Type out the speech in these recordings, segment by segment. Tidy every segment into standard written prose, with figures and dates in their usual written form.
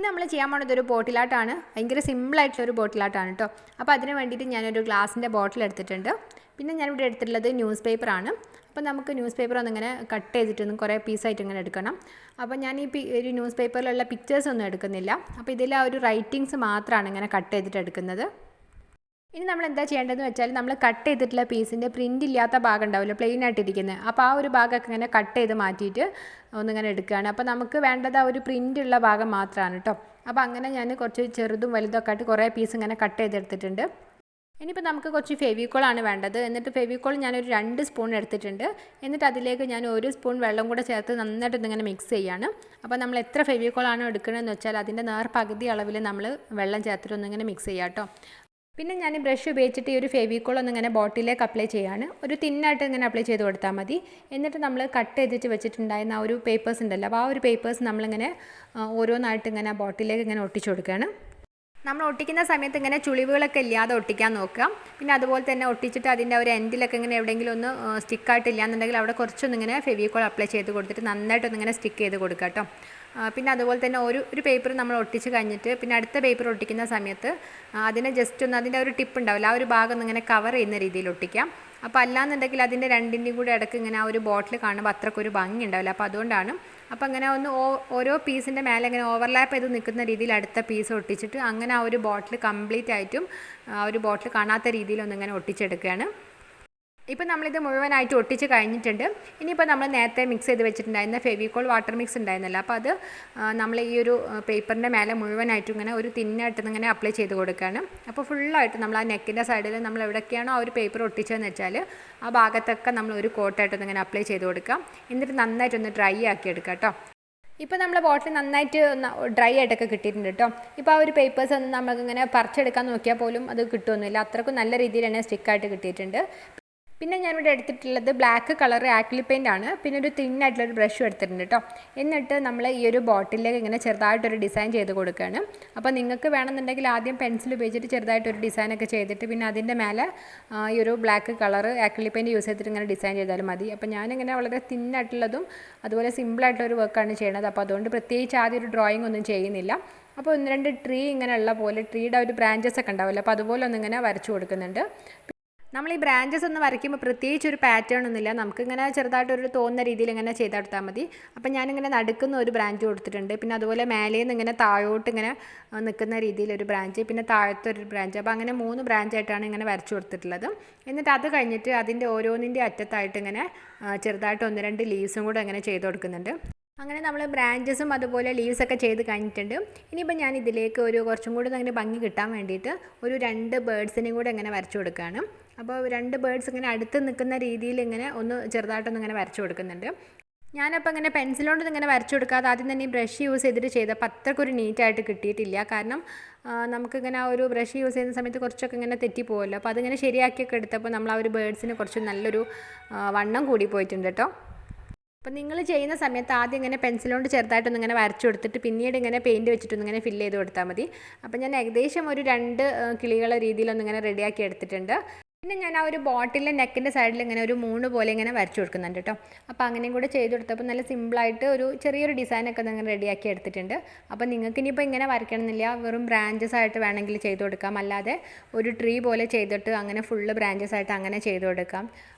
ഇന്ന് നമ്മൾ ചെയ്യാൻ പോകുന്നത് ഒരു ബോട്ടിൽ ആർട്ടാണ്. ഭയങ്കര സിമ്പിളായിട്ടുള്ളൊരു ബോട്ടിൽ ആർട്ടാണ് കേട്ടോ. അപ്പോൾ അതിന് വേണ്ടിയിട്ട് ഞാനൊരു ഗ്ലാസിൻ്റെ ബോട്ടിൽ എടുത്തിട്ടുണ്ട്. പിന്നെ ഞാനിവിടെ എടുത്തിട്ടുള്ളത് ന്യൂസ് പേപ്പറാണ്. അപ്പോൾ നമുക്ക് ന്യൂസ് പേപ്പർ ഒന്നിങ്ങനെ കട്ട് ചെയ്തിട്ടൊന്നും കുറേ പീസായിട്ട് ഇങ്ങനെ എടുക്കണം. അപ്പോൾ ഞാൻ ഒരു ന്യൂസ് പേപ്പറിലുള്ള പിക്ചേഴ്സ് ഒന്നും എടുക്കുന്നില്ല. അപ്പോൾ ഇതിൽ ആ ഒരു റൈറ്റിങ്സ് മാത്രമാണ് ഇങ്ങനെ കട്ട് ചെയ്തിട്ട് എടുക്കുന്നത്. ഇനി നമ്മൾ എന്താ ചെയ്യേണ്ടതെന്ന് വെച്ചാൽ നമ്മൾ കട്ട് ചെയ്തിട്ടുള്ള പീസിൻ്റെ പ്രിൻ്റ് ഇല്ലാത്ത ഭാഗം ഉണ്ടാവില്ല, പ്ലെയിൻ ആയിട്ടിരിക്കുന്നത്. അപ്പോൾ ആ ഒരു ഭാഗമൊക്കെ ഇങ്ങനെ കട്ട് ചെയ്ത് മാറ്റിയിട്ട് ഒന്നിങ്ങനെ എടുക്കുകയാണ്. അപ്പോൾ നമുക്ക് വേണ്ടത് ആ ഒരു പ്രിൻ്റ് ഉള്ള ഭാഗം മാത്രമാണ് കേട്ടോ. അപ്പോൾ അങ്ങനെ ഞാൻ കുറച്ച് ചെറുതും വലുതൊക്കെ ആയിട്ട് കുറേ പീസ് ഇങ്ങനെ കട്ട് ചെയ്തെടുത്തിട്ടുണ്ട്. ഇനിയിപ്പോൾ നമുക്ക് കുറച്ച് ഫെവിക്കോളാണ് വേണ്ടത്. എന്നിട്ട് ഫെവിക്കോൾ ഞാനൊരു 2 സ്പൂൺ എടുത്തിട്ടുണ്ട്. എന്നിട്ട് അതിലേക്ക് ഞാൻ 1 സ്പൂൺ വെള്ളം കൂടെ ചേർത്ത് നന്നായിട്ട് ഇങ്ങനെ മിക്സ് ചെയ്യാണ്. അപ്പോൾ നമ്മൾ എത്ര ഫെവിക്കോളാണോ എടുക്കണമെന്ന് വെച്ചാൽ അതിൻ്റെ പകുതി അളവിൽ നമ്മൾ വെള്ളം ചേർത്തിട്ട് ഒന്നിങ്ങനെ മിക്സ് ചെയ്യാം കേട്ടോ. പിന്നെ ഞാൻ ബ്രഷ് ഉപയോഗിച്ചിട്ട് ഈ ഒരു ഫെവിക്കോൾ ഒന്നിങ്ങനെ ബോട്ടിലേക്ക് അപ്ലൈ ചെയ്യാണ്. ഒരു തിന്നായിട്ട് ഇങ്ങനെ അപ്ലൈ ചെയ്ത് കൊടുത്താൽ മതി. എന്നിട്ട് നമ്മൾ കട്ട് ചെയ്തിട്ട് വെച്ചിട്ടുണ്ടായിരുന്ന ആ ഒരു പേപ്പേഴ്സ് ഉണ്ടല്ലോ, അപ്പോൾ ആ ഒരു പേപ്പേഴ്സ് നമ്മളിങ്ങനെ ഓരോന്നായിട്ട് ഇങ്ങനെ ബോട്ടിലേക്ക് ഇങ്ങനെ ഒട്ടിച്ചു കൊടുക്കുകയാണ്. നമ്മൾ ഒട്ടിക്കുന്ന സമയത്ത് ഇങ്ങനെ ചുളിവുകളൊക്കെ ഇല്ലാതെ ഒട്ടിക്കാൻ നോക്കുക. പിന്നെ അതുപോലെ തന്നെ ഒട്ടിച്ചിട്ട് അതിൻ്റെ ഒരു എൻഡിലൊക്കെ ഇങ്ങനെ എവിടെയെങ്കിലും ഒന്ന് സ്റ്റിക്കായിട്ടില്ല എന്നുണ്ടെങ്കിൽ അവിടെ കുറച്ചൊന്നിങ്ങനെ ഫെവിക്കോൾ അപ്ലൈ ചെയ്ത് കൊടുത്തിട്ട് നന്നായിട്ടൊന്നിങ്ങനെ സ്റ്റിക്ക് ചെയ്ത് കൊടുക്കുക കേട്ടോ. പിന്നെ അതുപോലെ തന്നെ ഒരു പേപ്പർ നമ്മൾ ഒട്ടിച്ച് കഴിഞ്ഞിട്ട് പിന്നെ അടുത്ത പേപ്പർ ഒട്ടിക്കുന്ന സമയത്ത് അതിനെ ജസ്റ്റ് ഒന്ന് അതിൻ്റെ ഒരു ടിപ്പ് ഉണ്ടാവില്ല, ആ ഒരു ഭാഗം ഒന്നിങ്ങനെ കവർ ചെയ്യുന്ന രീതിയിൽ ഒട്ടിക്കാം. അപ്പോൾ അല്ലാന്നുണ്ടെങ്കിൽ അതിൻ്റെ രണ്ടിൻ്റെയും കൂടെ ഇടയ്ക്ക് ഇങ്ങനെ ആ ഒരു ബോട്ടിൽ കാണുമ്പോൾ അത്രക്കൊരു ഭംഗി ഉണ്ടാവില്ല. അപ്പോൾ അതുകൊണ്ടാണ്. അപ്പോൾ അങ്ങനെ ഒന്ന് ഓരോ പീസിൻ്റെ മേലെ ഇങ്ങനെ ഓവർലാപ്പ് ചെയ്ത് നിൽക്കുന്ന രീതിയിൽ അടുത്ത പീസ് ഒട്ടിച്ചിട്ട് അങ്ങനെ ആ ഒരു ബോട്ടിൽ കംപ്ലീറ്റ് ആയിട്ടും ആ ഒരു ബോട്ടിൽ കാണാത്ത രീതിയിൽ ഒന്നിങ്ങനെ ഒട്ടിച്ചെടുക്കുകയാണ്. ഇപ്പോൾ നമ്മളിത് മുഴുവനായിട്ട് ഒട്ടിച്ച് കഴിഞ്ഞിട്ടുണ്ട്. ഇനിയിപ്പോൾ നമ്മൾ നേരത്തെ മിക്സ് ചെയ്ത് വെച്ചിട്ടുണ്ടായിരുന്ന ഫെവിക്കോൾ വാട്ടർ മിക്സ് ഉണ്ടായിരുന്നല്ലോ, അപ്പോൾ അത് നമ്മൾ ഈ ഒരു പേപ്പറിൻ്റെ മേലെ മുഴുവനായിട്ടും ഇങ്ങനെ ഒരു തിന്നായിട്ട് ഇങ്ങനെ അപ്ലൈ ചെയ്ത് കൊടുക്കുകയാണ്. അപ്പോൾ ഫുള്ളായിട്ട് നമ്മൾ ആ നെക്കിൻ്റെ സൈഡിൽ നമ്മൾ എവിടെയൊക്കെയാണോ ആ ഒരു പേപ്പർ ഒട്ടിച്ചതെന്ന് വെച്ചാൽ ആ ഭാഗത്തൊക്കെ നമ്മൾ ഒരു കോട്ടായിട്ടൊന്ന് ഇങ്ങനെ അപ്ലൈ ചെയ്ത് കൊടുക്കാം. എന്നിട്ട് നന്നായിട്ടൊന്ന് ഡ്രൈ ആക്കി എടുക്കാം കേട്ടോ. ഇപ്പോൾ നമ്മൾ ബോട്ടിൽ നന്നായിട്ട് ഡ്രൈ ആയിട്ടൊക്കെ കിട്ടിയിട്ടുണ്ട് കേട്ടോ. ഇപ്പോൾ ആ ഒരു പേപ്പേഴ്സ് ഒന്നും നമുക്കിങ്ങനെ പറിച്ചെടുക്കാൻ നോക്കിയാൽ പോലും അത് കിട്ടുമൊന്നുമില്ല, അത്രക്കും നല്ല രീതിയിൽ തന്നെ സ്റ്റിക്കായിട്ട് കിട്ടിയിട്ടുണ്ട്. പിന്നെ ഞാനിവിടെ എടുത്തിട്ടുള്ളത് ബ്ലാക്ക് കളർ ആക്രിലിക് പെയിൻ്റ് ആണ്. പിന്നെ ഒരു തിന്നായിട്ടുള്ളൊരു ബ്രഷും എടുത്തിട്ടുണ്ട് കേട്ടോ. എന്നിട്ട് നമ്മൾ ഈ ഒരു ബോട്ടിലേക്ക് ഇങ്ങനെ ചെറുതായിട്ടൊരു ഡിസൈൻ ചെയ്ത് കൊടുക്കുകയാണ്. അപ്പോൾ നിങ്ങൾക്ക് വേണമെന്നുണ്ടെങ്കിൽ ആദ്യം പെൻസിൽ ഉപയോഗിച്ചിട്ട് ചെറുതായിട്ടൊരു ഡിസൈനൊക്കെ ചെയ്തിട്ട് പിന്നെ അതിൻ്റെ മേലെ ഈ ഒരു black colour acrylic paint use ചെയ്തിട്ട് ഇങ്ങനെ ഡിസൈൻ ചെയ്താലും മതി. അപ്പോൾ ഞാനിങ്ങനെ വളരെ തിന്നായിട്ടുള്ളതും അതുപോലെ സിമ്പിളായിട്ടുള്ളൊരു വർക്കാണ് ചെയ്യുന്നത്. അപ്പോൾ അതുകൊണ്ട് പ്രത്യേകിച്ച് ആദ്യം ഒരു ഡ്രോയിങ് ഒന്നും ചെയ്യുന്നില്ല. അപ്പോൾ 1-2 ട്രീ ഇങ്ങനെ ഉള്ള പോലെ ട്രീയുടെ ഒരു ബ്രാഞ്ചസ് ഒക്കെ ഉണ്ടാവില്ല, അപ്പോൾ അതുപോലെ ഒന്നിങ്ങനെ വരച്ചു കൊടുക്കുന്നുണ്ട്. നമ്മൾ ഈ ബ്രാഞ്ചസ് ഒന്ന് വരയ്ക്കുമ്പോൾ പ്രത്യേകിച്ച് ഒരു പാറ്റേൺ ഒന്നുമില്ല, നമുക്കിങ്ങനെ ചെറുതായിട്ടൊരു തോന്നുന്ന രീതിയിൽ ഇങ്ങനെ ചെയ്തെടുത്താൽ മതി. അപ്പം ഞാനിങ്ങനെ നടുക്കുന്ന ഒരു ബ്രാഞ്ച് കൊടുത്തിട്ടുണ്ട്. പിന്നെ അതുപോലെ മേലേന്ന് ഇങ്ങനെ താഴോട്ട് ഇങ്ങനെ നിൽക്കുന്ന രീതിയിലൊരു ബ്രാഞ്ച്, പിന്നെ താഴത്തൊരു ബ്രാഞ്ച്. അപ്പോൾ അങ്ങനെ 3 ബ്രാഞ്ചായിട്ടാണ് ഇങ്ങനെ വരച്ചു കൊടുത്തിട്ടുള്ളത്. എന്നിട്ട് അത് കഴിഞ്ഞിട്ട് അതിൻ്റെ ഓരോന്നിൻ്റെ അറ്റത്തായിട്ട് ഇങ്ങനെ ചെറുതായിട്ട് 1-2 ലീവ്സും കൂടെ ഇങ്ങനെ ചെയ്ത് കൊടുക്കുന്നുണ്ട്. അങ്ങനെ നമ്മൾ ബ്രാഞ്ചസും അതുപോലെ ലീവ്സൊക്കെ ചെയ്ത് കഴിഞ്ഞിട്ടുണ്ട്. ഇനിയിപ്പോൾ ഞാൻ ഇതിലേക്ക് കുറച്ചും കൂടി അങ്ങനെ ഭംഗി കിട്ടാൻ വേണ്ടിയിട്ട് ഒരു 2 ബേർഡ്സിനെയും കൂടെ ഇങ്ങനെ വരച്ചു കൊടുക്കുകയാണ്. അപ്പോൾ 2 ബേർഡ്സ് ഇങ്ങനെ അടുത്ത് നിൽക്കുന്ന രീതിയിൽ ഇങ്ങനെ ഒന്ന് ചെറുതായിട്ടൊന്ന് ഇങ്ങനെ വരച്ചു കൊടുക്കുന്നുണ്ട്. ഞാനപ്പോൾ ഇങ്ങനെ പെൻസിലുകൊണ്ട് ഇങ്ങനെ വരച്ചു കൊടുക്കാതെ ആദ്യം തന്നെ ഈ ബ്രഷ് യൂസ് ചെയ്തിട്ട് ചെയ്തപ്പോൾ അത്രക്കൊരു നീറ്റായിട്ട് കിട്ടിയിട്ടില്ല. കാരണം നമുക്കിങ്ങനെ ആ ഒരു ബ്രഷ് യൂസ് ചെയ്യുന്ന സമയത്ത് കുറച്ചൊക്കെ ഇങ്ങനെ തെറ്റിപ്പോകുമല്ലോ. അപ്പോൾ അതിങ്ങനെ ശരിയാക്കിയൊക്കെ എടുത്തപ്പോൾ നമ്മൾ ആ ഒരു ബേർഡ്സിന് കുറച്ച് നല്ലൊരു വണ്ണം കൂടി പോയിട്ടുണ്ട് കേട്ടോ. അപ്പോൾ നിങ്ങൾ ചെയ്യുന്ന സമയത്ത് ആദ്യം ഇങ്ങനെ പെൻസിലുകൊണ്ട് ചെറുതായിട്ടൊന്ന് ഇങ്ങനെ വരച്ചു കൊടുത്തിട്ട് പിന്നീട് ഇങ്ങനെ പെയിൻറ്റ് വെച്ചിട്ടൊന്ന് ഇങ്ങനെ ഫില്ല് ചെയ്ത് കൊടുത്താൽ മതി. അപ്പോൾ ഞാൻ ഏകദേശം ഒരു 2 കിളികളെ രീതിയിലൊന്നിങ്ങനെ റെഡിയാക്കി എടുത്തിട്ടുണ്ട്. പിന്നെ ഞാൻ ആ ഒരു ബോട്ടിലെ നെക്കിൻ്റെ സൈഡിൽ ഇങ്ങനെ ഒരു 3 പോലെ ഇങ്ങനെ വരച്ചു കൊടുക്കുന്നുണ്ട് കേട്ടോ. അപ്പോൾ അങ്ങനെയും കൂടെ ചെയ്ത് കൊടുത്തപ്പോൾ നല്ല സിമ്പിളായിട്ട് ഒരു ചെറിയൊരു ഡിസൈനൊക്കെ നിങ്ങൾ റെഡിയാക്കി എടുത്തിട്ടുണ്ട്. അപ്പോൾ നിങ്ങൾക്ക് ഇനിയിപ്പോൾ ഇങ്ങനെ വരയ്ക്കണമെന്നില്ല, വെറും ബ്രാഞ്ചസ് ആയിട്ട് വേണമെങ്കിൽ ചെയ്ത് കൊടുക്കാം, അല്ലാതെ ഒരു ട്രീ പോലെ ചെയ്തിട്ട് അങ്ങനെ ഫുള്ള് ബ്രാഞ്ചസ് ആയിട്ട് അങ്ങനെ ചെയ്ത് കൊടുക്കാം.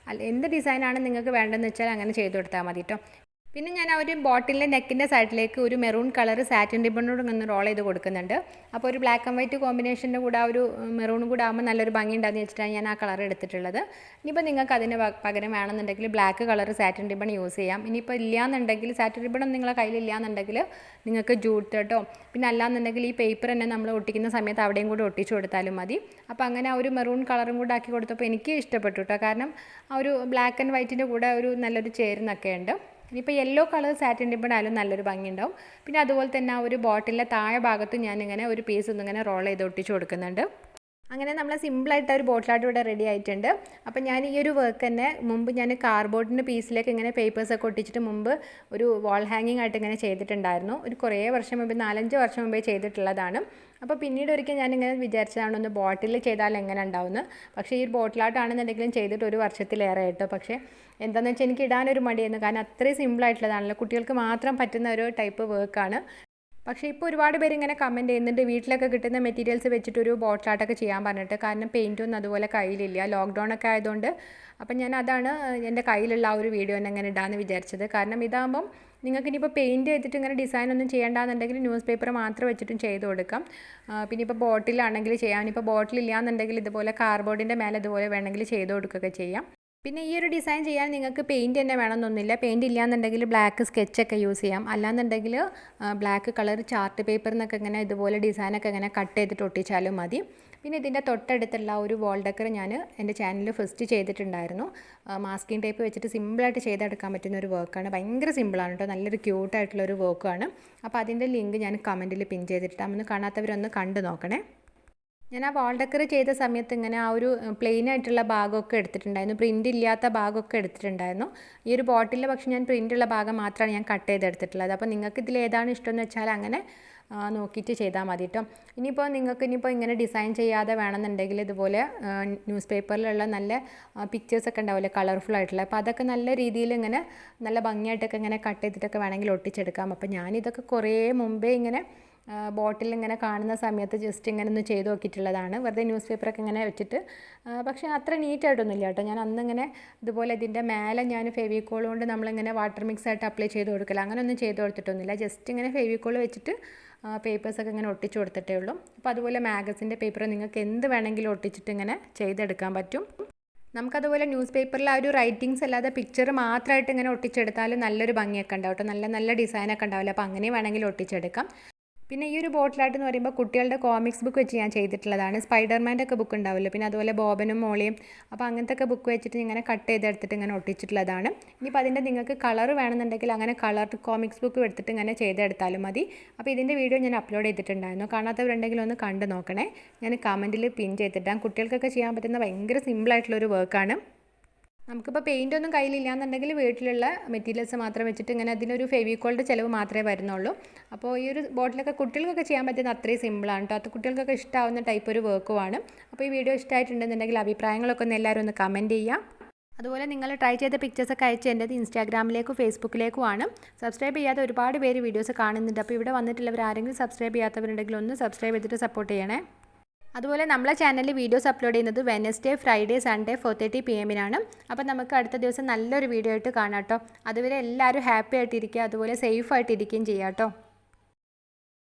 എന്ത് ഡിസൈനാണ് നിങ്ങൾക്ക് വേണ്ടതെന്ന് വെച്ചാൽ അങ്ങനെ ചെയ്ത് കൊടുത്താൽ മതി കേട്ടോ. പിന്നെ ഞാൻ ആ ഒരു ബോട്ടിലിൻ്റെ നെക്കിൻ്റെ സൈഡിലേക്ക് ഒരു മെറൂൺ കളർ സാറ്റിൻ റിബണോട് ഒന്ന് റോൾ ചെയ്ത് കൊടുക്കുന്നുണ്ട്. അപ്പോൾ ഒരു ബ്ലാക്ക് ആൻഡ് വൈറ്റ് കോമ്പിനേഷൻ്റെ കൂടെ ആ ഒരു മെറൂൺ കൂടെ ആകുമ്പോൾ നല്ലൊരു ഭംഗി ഉണ്ടാകുന്ന വെച്ചിട്ടാണ് ഞാൻ ആ കളർ എടുത്തിട്ടുള്ളത്. ഇനിയിപ്പോൾ നിങ്ങൾക്ക് അതിന് പകരം വേണമെന്നുണ്ടെങ്കിൽ black colour satin ribbon use ചെയ്യാം. ഇനിയിപ്പോൾ ഇല്ലയെന്നുണ്ടെങ്കിൽ സാറ്റിൻ റിബൺ നിങ്ങളുടെ കയ്യിലില്ലയെന്നുണ്ടെങ്കിൽ നിങ്ങൾക്ക് ജൂട്ട് കേട്ടോ. പിന്നെ അല്ലാന്നുണ്ടെങ്കിൽ ഈ പേപ്പർ തന്നെ നമ്മൾ ഒട്ടിക്കുന്ന സമയത്ത് അവിടെയും കൂടെ ഒട്ടിച്ചു കൊടുത്താലും മതി. അപ്പോൾ അങ്ങനെ ആ ഒരു മെറൂൺ കളറും കൂടെ ആക്കി കൊടുത്തപ്പോൾ എനിക്ക് ഇഷ്ടപ്പെട്ടു കേട്ടോ. കാരണം ആ ഒരു ബ്ലാക്ക് ആൻഡ് വൈറ്റിൻ്റെ കൂടെ ഒരു നല്ലൊരു ചേരുന്നൊക്കെ ഉണ്ട്. ഇനിയിപ്പോൾ യെല്ലോ കളർ സാറ്റിൻ റിബൺ ആയാലും നല്ലൊരു ഭംഗിയുണ്ടാവും. പിന്നെ അതുപോലെ തന്നെ ആ ഒരു ബോട്ടിലെ താഴെ ഭാഗത്ത് ഞാനിങ്ങനെ ഒരു പീസ് ഒന്നിങ്ങനെ റോൾ ചെയ്ത് ഒട്ടിച്ച് കൊടുക്കുന്നുണ്ട്. അങ്ങനെ നമ്മൾ സിമ്പിളായിട്ട് ഒരു ബോട്ടിലായിട്ട് ഇവിടെ റെഡി ആയിട്ടുണ്ട്. അപ്പോൾ ഞാൻ ഈ ഒരു വർക്ക് തന്നെ മുമ്പ് ഞാൻ കാർഡ്ബോർഡിൻ്റെ പീസിലേക്ക് ഇങ്ങനെ പേപ്പേഴ്സൊക്കെ ഒട്ടിച്ചിട്ട് മുമ്പ് ഒരു വാൾ ഹാങ്ങിങ് ആയിട്ട് ഇങ്ങനെ ചെയ്തിട്ടുണ്ടായിരുന്നു. ഒരു കുറേ വർഷം മുമ്പ് 4-5 വർഷം മുമ്പേ ചെയ്തിട്ടുള്ളതാണ്. അപ്പോൾ പിന്നീട് ഒരിക്കൽ ഞാനിങ്ങനെ വിചാരിച്ചതാണ് ഒന്ന് ബോട്ടിൽ ചെയ്താൽ എങ്ങനെ ഉണ്ടാവുമെന്ന്. പക്ഷേ ഈ ഒരു ബോട്ടിലായിട്ടാണെന്നുണ്ടെങ്കിലും ചെയ്തിട്ട് 1 വർഷത്തിലേറെ ആയിട്ടോ. പക്ഷേ എന്താണെന്ന് വെച്ചാൽ എനിക്ക് ഇടാനൊരു മടിയായിരുന്നു, കാരണം അത്രയും സിമ്പിളായിട്ടുള്ളതാണല്ലോ, കുട്ടികൾക്ക് മാത്രം പറ്റുന്ന ഒരു ടൈപ്പ് വർക്കാണ്. പക്ഷേ ഇപ്പോൾ ഒരുപാട് പേര് ഇങ്ങനെ കമൻറ്റ് ചെയ്യുന്നുണ്ട് വീട്ടിലൊക്കെ കിട്ടുന്ന മെറ്റീരിയൽസ് വെച്ചിട്ടൊരു ബോട്ടിൽ ആർട്ടൊക്കെ ചെയ്യാൻ പറഞ്ഞിട്ട്. കാരണം പെയിൻറ്റൊന്നും അതുപോലെ കയ്യിലില്ല, ലോക്ക്ഡൗൺ ഒക്കെ ആയതുകൊണ്ട്. അപ്പം ഞാൻ അതാണ് എൻ്റെ കയ്യിലുള്ള ആ ഒരു വീഡിയോ തന്നെ ഇങ്ങനെ ഇടാമെന്ന് വിചാരിച്ചത്. കാരണം ഇതാകുമ്പം നിങ്ങൾക്ക് ഇനിയിപ്പോൾ പെയിൻറ്റ് ചെയ്തിട്ട് ഇങ്ങനെ ഡിസൈൻ ഒന്നും ചെയ്യേണ്ടതെന്നുണ്ടെങ്കിൽ ന്യൂസ് പേപ്പർ മാത്രം വെച്ചിട്ടും ചെയ്ത് കൊടുക്കാം. പിന്നെ ഇപ്പോൾ ബോട്ടിലാണെങ്കിൽ ചെയ്യാം. ഇപ്പോൾ ബോട്ടിലില്ലാന്നുണ്ടെങ്കിൽ ഇതുപോലെ കാർഡ്ബോർഡിൻ്റെ മേലെ ഇതുപോലെ വേണമെങ്കിൽ ചെയ്ത് കൊടുക്കുകയൊക്കെ ചെയ്യാം. പിന്നെ ഈ ഒരു ഡിസൈൻ ചെയ്യാൻ നിങ്ങൾക്ക് പെയിൻറ്റ് തന്നെ വേണമെന്നൊന്നുമില്ല. പെയിൻറ്റ് ഇല്ലയെന്നുണ്ടെങ്കിൽ ബ്ലാക്ക് സ്കെച്ചൊക്കെ യൂസ് ചെയ്യാം. അല്ലാന്നുണ്ടെങ്കിൽ ബ്ലാക്ക് കളർ ചാർട്ട് പേപ്പറിനൊക്കെ ഇങ്ങനെ ഇതുപോലെ ഡിസൈനൊക്കെ ഇങ്ങനെ കട്ട് ചെയ്തിട്ട് ഒട്ടിച്ചാലും മതി. പിന്നെ ഇതിൻ്റെ തൊട്ടടുത്തുള്ള ഒരു വാൾ ഡെക്കർ ഞാൻ എൻ്റെ ചാനലിൽ ഫസ്റ്റ് ചെയ്തിട്ടുണ്ടായിരുന്നു. മാസ്കിംഗ് ടേപ്പ് വെച്ചിട്ട് സിമ്പിളായിട്ട് ചെയ്തെടുക്കാൻ പറ്റുന്ന ഒരു വർക്കാണ്. ഭയങ്കര സിമ്പിളാണ് കേട്ടോ, നല്ലൊരു ക്യൂട്ടായിട്ടുള്ളൊരു വർക്കാണ്. അപ്പോൾ അതിൻ്റെ ലിങ്ക് ഞാൻ കമൻറ്റിൽ പിൻ ചെയ്തിട്ടാണ്. ഒന്ന് കാണാത്തവരൊന്ന് കണ്ടു നോക്കണേ. ഞാൻ ആ വാൾ ഡെക്കർ ചെയ്ത സമയത്ത് ഇങ്ങനെ ആ ഒരു പ്ലെയിൻ ആയിട്ടുള്ള ഭാഗമൊക്കെ എടുത്തിട്ടുണ്ടായിരുന്നു, പ്രിൻ്റ് ഇല്ലാത്ത ഭാഗമൊക്കെ എടുത്തിട്ടുണ്ടായിരുന്നു. ഈ ഒരു ബോട്ടിലിൽ പക്ഷേ ഞാൻ പ്രിൻ്റുള്ള ഭാഗം മാത്രമാണ് ഞാൻ കട്ട് ചെയ്തെടുത്തിട്ടുള്ളത്. അപ്പോൾ നിങ്ങൾക്ക് ഇതിൽ ഏതാണ് ഇഷ്ടമെന്ന് വെച്ചാൽ അങ്ങനെ നോക്കിയിട്ട് ചെയ്താൽ മതി കേട്ടോ. ഇനിയിപ്പോൾ ഇങ്ങനെ ഡിസൈൻ ചെയ്യാതെ വേണമെന്നുണ്ടെങ്കിൽ ഇതുപോലെ ന്യൂസ് പേപ്പറിലുള്ള നല്ല പിക്ചേഴ്സൊക്കെ ഉണ്ടാവില്ലേ കളർഫുൾ ആയിട്ടുള്ള, അപ്പോൾ അതൊക്കെ നല്ല രീതിയിൽ ഇങ്ങനെ നല്ല ഭംഗിയായിട്ടൊക്കെ ഇങ്ങനെ കട്ട് ചെയ്തിട്ടൊക്കെ വേണമെങ്കിൽ ഒട്ടിച്ചെടുക്കാം. അപ്പോൾ ഞാനിതൊക്കെ കുറേ മുമ്പേ ഇങ്ങനെ ബോട്ടിൽ ഇങ്ങനെ കാണുന്ന സമയത്ത് ജസ്റ്റ് ഇങ്ങനെ ഒന്ന് ചെയ്ത് നോക്കിയിട്ടുള്ളതാണ്, വെറുതെ ന്യൂസ് പേപ്പറൊക്കെ ഇങ്ങനെ വെച്ചിട്ട്. പക്ഷേ അത്ര നീറ്റായിട്ടൊന്നുമില്ല കേട്ടോ. ഞാൻ അന്നിങ്ങനെ ഇതുപോലെ ഇതിൻ്റെ മേലെ ഞാൻ ഫെവിക്കോൾ കൊണ്ട് നമ്മളിങ്ങനെ വാട്ടർ മിക്സ് ആയിട്ട് അപ്ലൈ ചെയ്ത് കൊടുക്കില്ല, അങ്ങനെയൊന്നും ചെയ്ത് കൊടുത്തിട്ടൊന്നുമില്ല. ജസ്റ്റ് ഇങ്ങനെ ഫെവിക്കോൾ വെച്ചിട്ട് പേപ്പേഴ്സൊക്കെ ഇങ്ങനെ ഒട്ടിച്ച് കൊടുത്തിട്ടേ ഉള്ളൂ. അപ്പോൾ അതുപോലെ മാഗസിൻ്റെ പേപ്പർ നിങ്ങൾക്ക് എന്ത് വേണമെങ്കിലും ഒട്ടിച്ചിട്ട് ഇങ്ങനെ ചെയ്തെടുക്കാൻ പറ്റും. നമുക്കതുപോലെ ന്യൂസ് പേപ്പറിൽ ആ ഒരു റൈറ്റിങ്സ് അല്ലാതെ പിക്ചർ മാത്രമായിട്ട് ഇങ്ങനെ ഒട്ടിച്ചെടുത്താലും നല്ലൊരു ഭംഗിയൊക്കെ ഉണ്ടാവും കേട്ടോ, നല്ല നല്ല ഡിസൈനൊക്കെ ഉണ്ടാവില്ല. അപ്പോൾ അങ്ങനെ വേണമെങ്കിൽ ഒട്ടിച്ചെടുക്കാം. പിന്നെ ഈ ഒരു ബോട്ടിലായിട്ട് എന്ന് പറയുമ്പോൾ കുട്ടികളുടെ കോമിക്സ് ബുക്ക് വെച്ച് ഞാൻ ചെയ്തിട്ടുള്ളതാണ്. സ്പൈഡർമാൻ്റെ ഒക്കെ ബുക്ക് ഉണ്ടാവില്ല, പിന്നെ അതുപോലെ ബോബനും മോളിയും, അപ്പോൾ അങ്ങനത്തെ ഒക്കെ ബുക്ക് വെച്ചിട്ട് ഇങ്ങനെ കട്ട് ചെയ്തെടുത്തിട്ട് ഇങ്ങനെ ഒട്ടിച്ചിട്ടുള്ളതാണ്. ഇനിയിപ്പോൾ അതിൻ്റെ നിങ്ങൾക്ക് കളർ വേണമെന്നുണ്ടെങ്കിൽ അങ്ങനെ കളർ കോമിക്സ് ബുക്ക് എടുത്തിട്ട് ഇങ്ങനെ ചെയ്തെടുത്താലും മതി. അപ്പോൾ ഇതിൻ്റെ വീഡിയോ ഞാൻ അപ്ലോഡ് ചെയ്തിട്ടുണ്ടായിരുന്നു, കാണാത്തവരുണ്ടെങ്കിൽ ഒന്ന് കണ്ട് നോക്കണേ. ഞാൻ കമൻറ്റിൽ പിൻ ചെയ്തിട്ടാണ്. കുട്ടികൾക്കൊക്കെ ചെയ്യാൻ പറ്റുന്ന ഭയങ്കര സിമ്പിളായിട്ടുള്ളൊരു വർക്കാണ്. നമുക്കിപ്പോൾ പെയിൻ്റ് ഒന്നും കയ്യിലില്ലാന്നുണ്ടെങ്കിൽ വീട്ടിലുള്ള മെറ്റീരിയൽസ് മാത്രം വെച്ചിട്ട് ഇങ്ങനെ അതിനൊരു ഫെവിക്കോളിൻ്റെ ചിലവ് മാത്രമേ വരുന്നുള്ളൂ. അപ്പോൾ ഈ ഒരു ബോട്ടിലൊക്കെ കുട്ടികൾക്കൊക്കെ ചെയ്യാൻ പറ്റുന്ന അത്രയും സിമ്പിളാണ് കേട്ടോ. അത് കുട്ടികൾക്കൊക്കെ ഇഷ്ടമാവുന്ന ടൈപ്പ് ഒരു വർക്കുമാണ്. അപ്പോൾ ഈ വീഡിയോ ഇഷ്ടമായിട്ടുണ്ടെന്നുണ്ടെങ്കിൽ അഭിപ്രായങ്ങളൊക്കെ ഒന്ന് എല്ലാവരും ഒന്ന് കമൻറ്റ് ചെയ്യാം. അതുപോലെ നിങ്ങൾ ട്രൈ ചെയ്ത പിക്ചേഴ്സൊക്കെ അയച്ച് എൻ്റെ ഇൻസ്റ്റാഗ്രാമിലേക്കും ഫേസ്ബുക്കിലേക്കുമാണ്. സബ്സ്ക്രൈബ് ചെയ്യാത്ത ഒരുപാട് പേര് വീഡിയോസ് കാണുന്നുണ്ട്. അപ്പോൾ ഇവിടെ വന്നിട്ടുള്ളവർ ആരെങ്കിലും സബ്സ്ക്രൈബ് ചെയ്യാത്തവരുണ്ടെങ്കിൽ ഒന്ന് സബ്സ്ക്രൈബ് ചെയ്തിട്ട് സപ്പോർട്ട് ചെയ്യണേ. അതുപോലെ നമ്മളെ ചാനലിൽ വീഡിയോസ് അപ്ലോഡ് ചെയ്യുന്നത് വെനസ്ഡേ, ഫ്രൈഡേ, സൺഡേ 4:30 PM അപ്പോൾ നമുക്ക് അടുത്ത ദിവസം നല്ലൊരു വീഡിയോ ആയിട്ട് കാണാം കേട്ടോ. അതുവരെ എല്ലാവരും ഹാപ്പി ആയിട്ടിരിക്കുക, അതുപോലെ സേഫ് ആയിട്ടിരിക്കുകയും ചെയ്യാം കേട്ടോ.